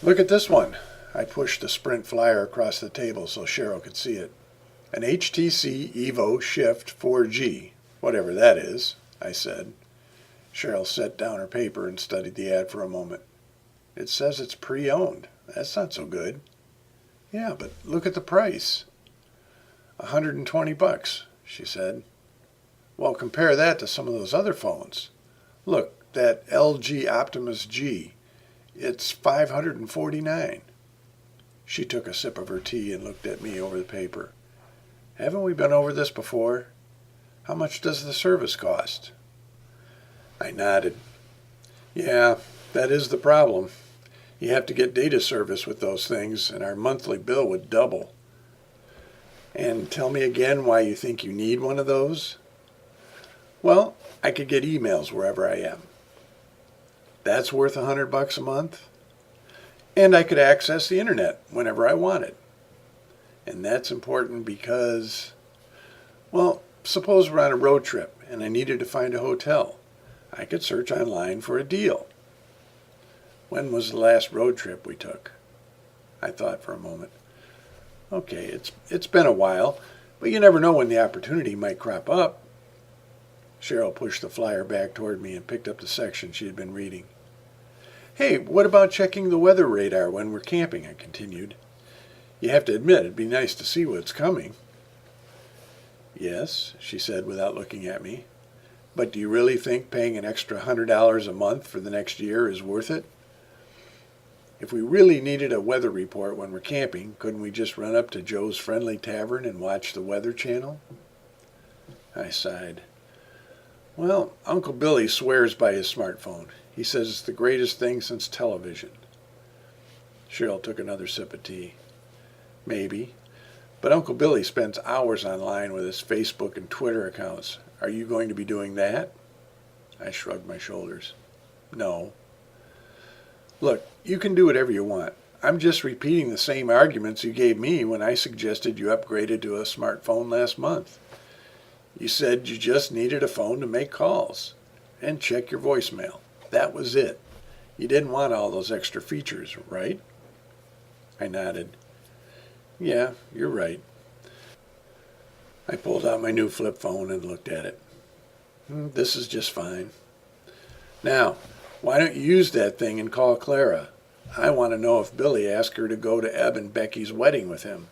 Look at this one. I pushed the Sprint flyer across the table so Cheryl could see it. An HTC Evo Shift 4G, whatever that is, I said. Cheryl set down her paper and studied the ad for a moment. It says it's pre-owned. That's not so good. Yeah, but look at the price. $120, she said. Well, compare that to some of those other phones. Look, that LG Optimus G. It's $549. She took a sip of her tea and looked at me over the paper. Haven't we been over this before? How much does the service cost? I nodded. Yeah, that is the problem. You have to get data service with those things, and our monthly bill would double. And tell me again why you think you need one of those? Well, I could get emails wherever I am. That's worth $100 a month? And I could access the internet whenever I wanted. And that's important because, well, suppose we're on a road trip and I needed to find a hotel. I could search online for a deal. When was the last road trip we took? I thought for a moment. Okay, it's been a while, but you never know when the opportunity might crop up. Cheryl pushed the flyer back toward me and picked up the section she had been reading. Hey, what about checking the weather radar when we're camping? I continued. You have to admit, it'd be nice to see what's coming. Yes, she said without looking at me. But do you really think paying an extra $100 a month for the next year is worth it? If we really needed a weather report when we're camping, couldn't we just run up to Joe's Friendly Tavern and watch the Weather Channel? I sighed. Well, Uncle Billy swears by his smartphone. He says it's the greatest thing since television. Cheryl took another sip of tea. Maybe. But Uncle Billy spends hours online with his Facebook and Twitter accounts. Are you going to be doing that? I shrugged my shoulders. No. Look, you can do whatever you want. I'm just repeating the same arguments you gave me when I suggested you upgraded to a smartphone last month. You said you just needed a phone to make calls and check your voicemail. That was it. You didn't want all those extra features, right? I nodded. Yeah, you're right. I pulled out my new flip phone and looked at it. This is just fine. Now, why don't you use that thing and call Clara? I want to know if Billy asked her to go to Eb and Becky's wedding with him.